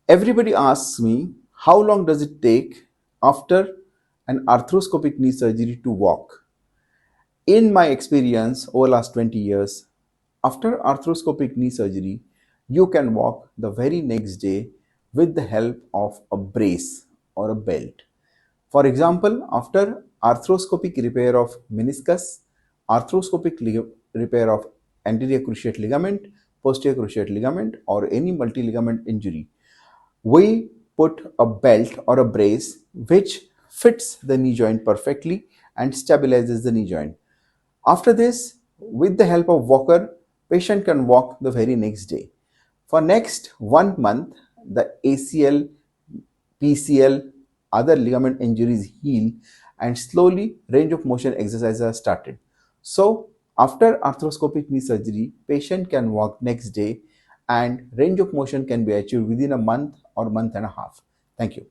Everybody asks me, how long does it take after an arthroscopic knee surgery to walk? In my experience over last 20 years, after arthroscopic knee surgery, you can walk the very next day with the help of a brace or a belt. For example, after arthroscopic repair of meniscus, arthroscopic repair of anterior cruciate ligament, posterior cruciate ligament, or any multi-ligament injury, we put a belt or a brace which fits the knee joint perfectly and stabilizes the knee joint. After this, with the help of walker, patient can walk the very next day. For next 1 month, the ACL, PCL, other ligament injuries heal and slowly range of motion exercises are started. So after arthroscopic knee surgery, patient can walk next day and range of motion can be achieved within a month or month and a half. Thank you.